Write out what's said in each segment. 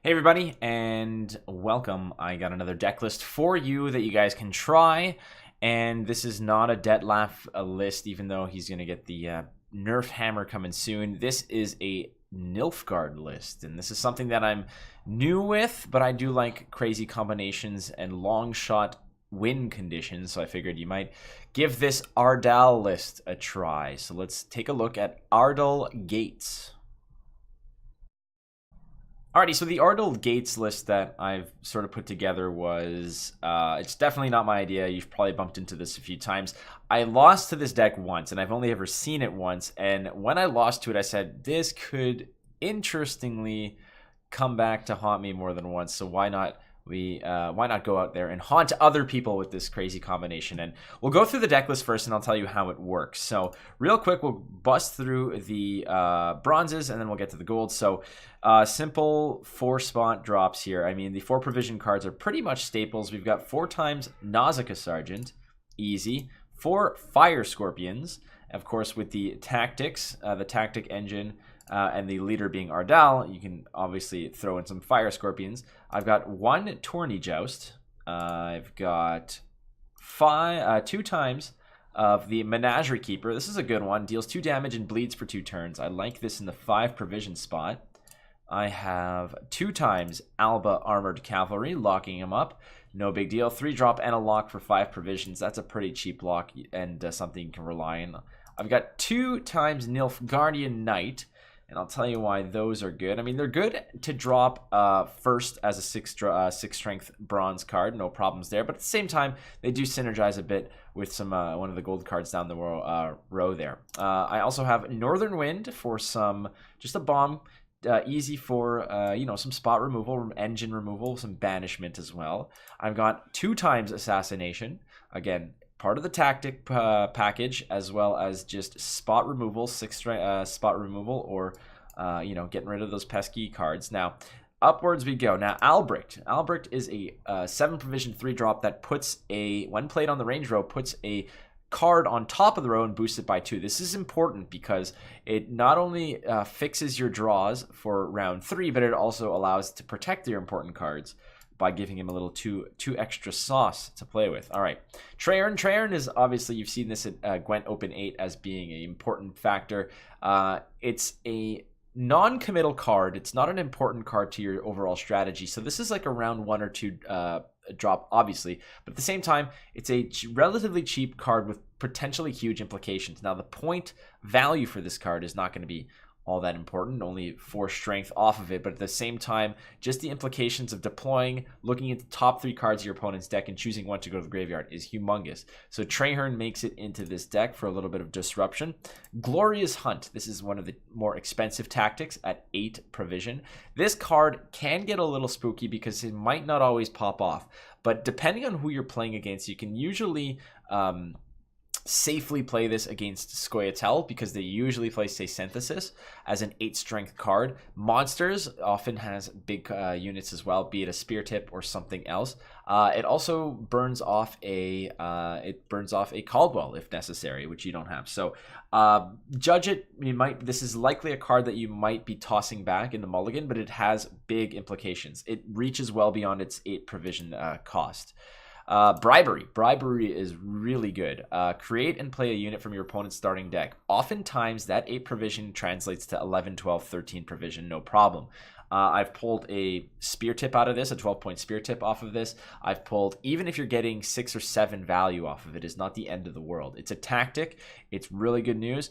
Hey everybody, and welcome. I got another deck list for you that you guys can try, and this is not a Detlef list, even though he's going to get the Nerf Hammer coming soon. This is a Nilfgaard list, and this is something that I'm new with, but I do like crazy combinations and long shot win conditions, so I figured you might give this Ardal list a try. So let's take a look at Ardal Gates. Alrighty, so the Ardal Gates list that I've sort of put together was, it's definitely not my idea. You've probably bumped into this a few times. I lost to this deck once, and I've only ever seen it once. And when I lost to it, I said, this could interestingly come back to haunt me more than once. So why not go out there and haunt other people with this crazy combination? And we'll go through the deck list first, and I'll tell you how it works. So real quick, we'll bust through the bronzes, and then we'll get to the gold. So simple 4-spot drops here. I mean, the 4 provision cards are pretty much staples. We've got 4 times Nausicaa Sergeant, easy. 4 Fire Scorpions, of course, with the tactics, the tactic engine, and the leader being Ardal. You can obviously throw in some Fire Scorpions. I've got 1 Tourney Joust. I've got 2 times of the Menagerie Keeper. This is a good one. Deals 2 damage and bleeds for 2 turns. I like this in the 5 provision spot. I have 2 times Alba Armored Cavalry, locking him up. No big deal. 3-drop and a lock for 5 provisions. That's a pretty cheap lock and something you can rely on. I've got 2 times Nilfgaardian Knight, and I'll tell you why those are good. I mean, they're good to drop first as a 6 strength bronze card. No problems there. But at the same time, they do synergize a bit with some one of the gold cards down the row there. I also have Northern Wind for some, just a bomb. Easy for some spot removal, engine removal, some banishment as well. I've got 2 times Assassination, again part of the tactic package, as well as just spot removal, 6 spot removal, or getting rid of those pesky cards. Now upwards we go. Now Albrecht is a 7 provision 3-drop that puts when played on the range row, puts a card on top of the row and boost it by 2. This is important because it not only fixes your draws for round 3, but it also allows to protect your important cards by giving him a little two extra sauce to play with. All right, Treyarn is obviously, you've seen this at Gwent Open 8 as being an important factor. It's a non-committal card. It's not an important card to your overall strategy. So this is like a round 1 or 2 drop, obviously, but at the same time, it's a relatively cheap card with potentially huge implications. Now, the point value for this card is not going to be all that important, only 4 strength off of it, but at the same time, just the implications of deploying, looking at the top 3 cards of your opponent's deck and choosing one to go to the graveyard is humongous. So Treyarn makes it into this deck for a little bit of disruption. Glorious Hunt, this is one of the more expensive tactics at 8 provision. This card can get a little spooky because it might not always pop off, but depending on who you're playing against, you can usually safely play this against Scoia'tael because they usually play, say, Synthesis as an 8 strength card. Monsters often has big units as well, be it a Spear Tip or something else. It also burns off a Caldwell if necessary, which you don't have. So judge it. This is likely a card that you might be tossing back in the mulligan, but it has big implications. It reaches well beyond its 8 provision cost. Bribery is really good. Create and play a unit from your opponent's starting deck. Oftentimes that 8 provision translates to 11, 12, 13 provision, no problem. I've pulled a Spear Tip out of this, a 12-point Spear Tip off of this. I've pulled, even if you're getting 6 or 7 value off of it, is not the end of the world. It's a tactic. It's really good news.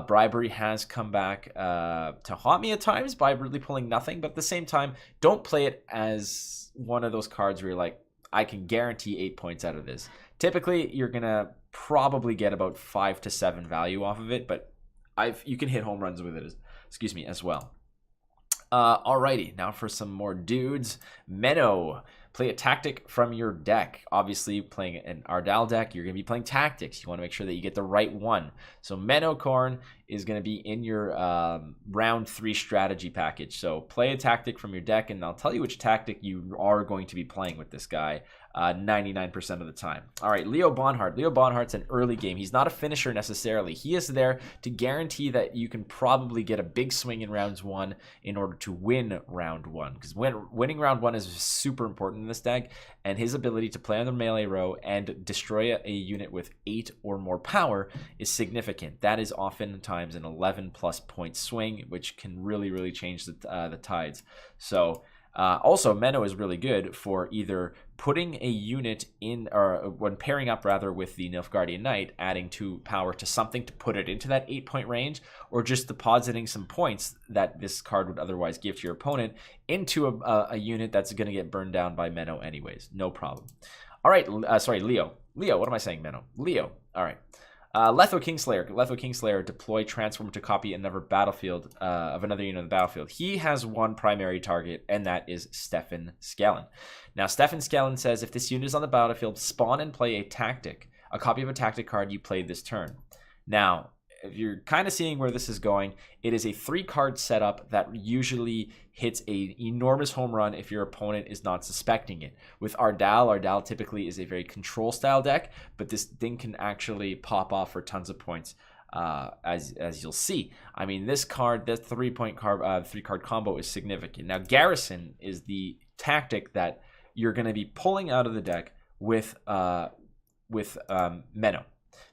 Bribery has come back to haunt me at times by really pulling nothing, but at the same time, don't play it as one of those cards where you're like, I can guarantee 8 points out of this. Typically, you're going to probably get about 5 to 7 value off of it, but you can hit home runs with it, as well. Alrighty, now for some more dudes. Menno. Play a tactic from your deck. Obviously, playing an Ardal deck, you're going to be playing tactics. You want to make sure that you get the right one. So Menno Corn is going to be in your round 3 strategy package. So play a tactic from your deck, and I'll tell you which tactic you are going to be playing with this guy. 99% of the time. All right, Leo Bonhart. Leo Bonhart's an early game. He's not a finisher necessarily. He is there to guarantee that you can probably get a big swing in rounds 1 in order to win round 1. Because winning round 1 is super important in this deck, and his ability to play on the melee row and destroy a unit with 8 or more power is significant. That is oftentimes an 11+ point swing, which can really change the tides. So also, Menno is really good for either putting a unit in, or when pairing up rather with the Nilfgaardian Knight, adding 2 power to something to put it into that 8-point range, or just depositing some points that this card would otherwise give to your opponent into a unit that's going to get burned down by Menno anyways. No problem. All right, sorry, Leo. Leo, what am I saying, Menno? Leo. All right. Letho Kingslayer. Letho Kingslayer, deploy, transform to copy another battlefield of another unit on the battlefield. He has one primary target, and that is Stefan Skellen. Now, Stefan Skellen says if this unit is on the battlefield, spawn and play a tactic, a copy of a tactic card you played this turn. Now, if you're kind of seeing where this is going, it is a 3-card setup that usually hits a enormous home run if your opponent is not suspecting it. With Ardal typically is a very control style deck, but this thing can actually pop off for tons of points, as you'll see. I mean, this card, this 3-card combo is significant. Now, Garrison is the tactic that you're going to be pulling out of the deck with Menno.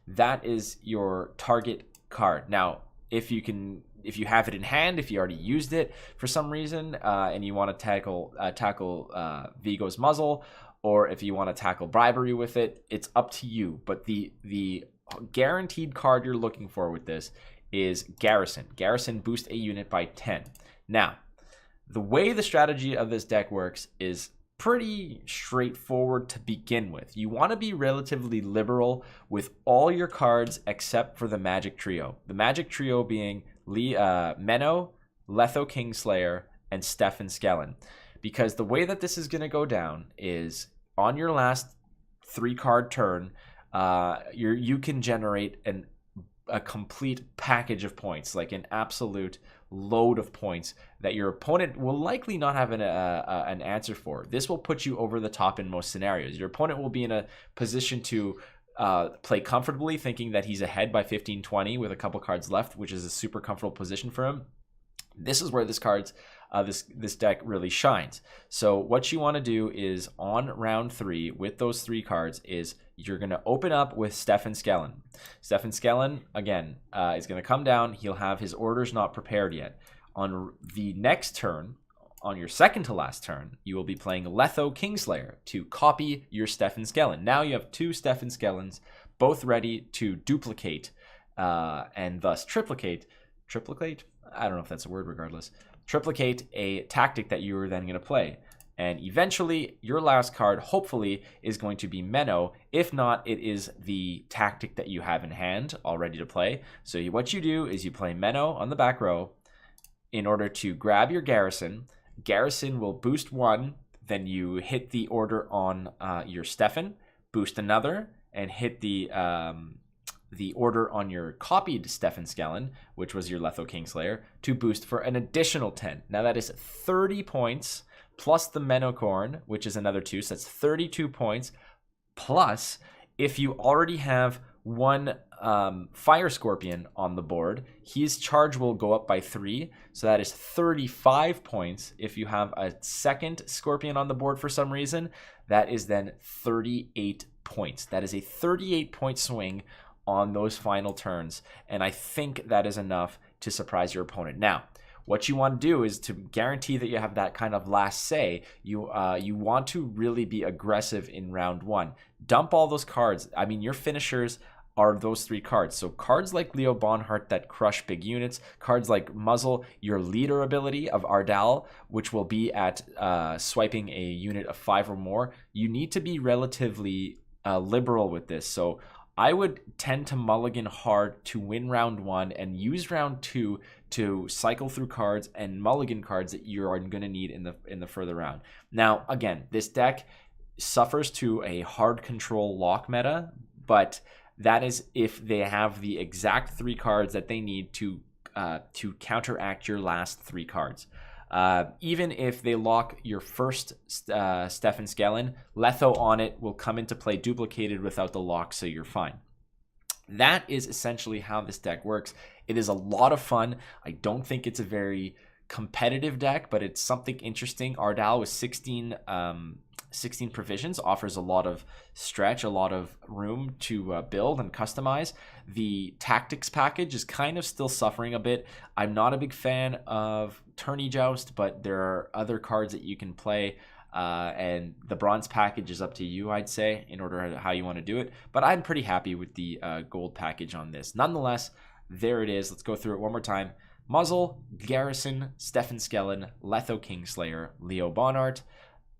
That is your target card. Now, if you have it in hand, if you already used it for some reason, and you want to tackle Vigo's muzzle, or if you want to tackle bribery with it, it's up to you. But the guaranteed card you're looking for with this is Garrison. Garrison boost a unit by 10. Now, the way the strategy of this deck works is pretty straightforward to begin with. You want to be relatively liberal with all your cards except for the Magic Trio. The Magic Trio being Menno, Letho Kingslayer, and Stefan Skellen. Because the way that this is going to go down is on your last 3-card turn, you can generate a complete package of points, like an absolute load of points that your opponent will likely not have an answer for. This will put you over the top in most scenarios. Your opponent will be in a position to play comfortably, thinking that he's ahead by 15-20 with a couple cards left, which is a super comfortable position for him. This is where this deck really shines. So what you want to do is on round 3 with those 3 cards is you're going to open up with Stefan Skellen. Stefan Skellen, again, is going to come down. He'll have his orders not prepared yet. On the next turn, on your second to last turn, you will be playing Letho Kingslayer to copy your Stefan Skellen. Now you have 2 Stefan Skellens, both ready to duplicate and thus triplicate? I don't know if that's a word, regardless. Triplicate a tactic that you are then going to play. And eventually, your last card, hopefully, is going to be Menno. If not, it is the tactic that you have in hand, all ready to play. So what you do is you play Menno on the back row in order to grab your Garrison. Garrison will boost 1, then you hit the order on your Stefan, boost another, and hit the order on your copied Stefan Skellen, which was your Letho Kingslayer, to boost for an additional 10. Now that is 30 points, plus the Menocorn, which is another 2, so that's 32 points, plus if you already have 1 Fire Scorpion on the board, his charge will go up by 3, so that is 35 points. If you have a second Scorpion on the board for some reason, that is then 38 points. That is a 38-point swing on those final turns, and I think that is enough to surprise your opponent. Now, what you want to do is to guarantee that you have that kind of last say. You want to really be aggressive in round 1. Dump all those cards. I mean, your finishers are those 3 cards. So cards like Leo Bonhart that crush big units, cards like Muzzle, your leader ability of Ardal, which will be at swiping a unit of 5 or more. You need to be relatively liberal with this. So I would tend to mulligan hard to win round 1 and use round 2 to cycle through cards and mulligan cards that you're going to need in the further round. Now, again, this deck suffers to a hard control lock meta, but that is if they have the exact 3 cards that they need to counteract your last 3 cards. Even if they lock your first Stefan Skellen, Letho on it will come into play duplicated without the lock, so you're fine. That is essentially how this deck works. It is a lot of fun. I don't think it's a very competitive deck, but it's something interesting. Ardal with 16 provisions offers a lot of stretch, a lot of room to build and customize. The tactics package is kind of still suffering a bit. I'm not a big fan of Tourney Joust, but there are other cards that you can play. And the bronze package is up to you, I'd say, in order how you want to do it. But I'm pretty happy with the gold package on this. Nonetheless, there it is. Let's go through it one more time. Muzzle, Garrison, Stefan Skellen, Letho Kingslayer, Leo Bonart,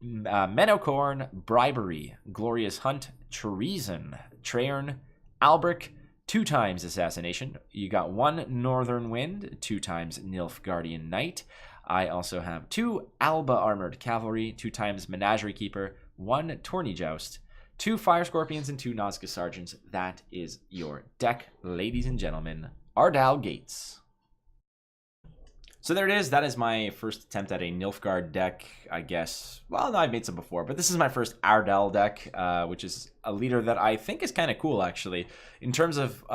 Menocorn, Bribery, Glorious Hunt, Treason, Traern, Albric, 2 times Assassination. You got 1 Northern Wind, 2 times Nilfgaardian Knight. I also have 2 Alba Armored Cavalry, 2 times Menagerie Keeper, 1 Tourney Joust, 2 Fire Scorpions, and 2 Nazca Sergeants. That is your deck, ladies and gentlemen. Ardal Gates. So there it is. That is my first attempt at a Nilfgaard deck, I guess. Well, no, I've made some before, but this is my first Ardal deck, which is a leader that I think is kind of cool, actually. In terms of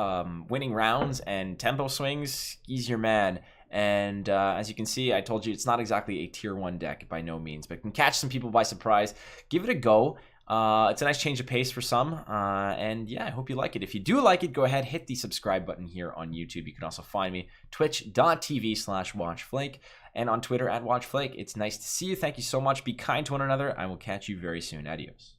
winning rounds and tempo swings, he's your man. And as you can see, I told you it's not exactly a tier 1 deck by no means, but can catch some people by surprise. Give it a go. It's a nice change of pace for some, and yeah, I hope you like it. If you do like it, go ahead, hit the subscribe button here on YouTube. You can also find me, twitch.tv/WatchFlake, and on Twitter @WatchFlake. It's nice to see you. Thank you so much. Be kind to one another. I will catch you very soon. Adios.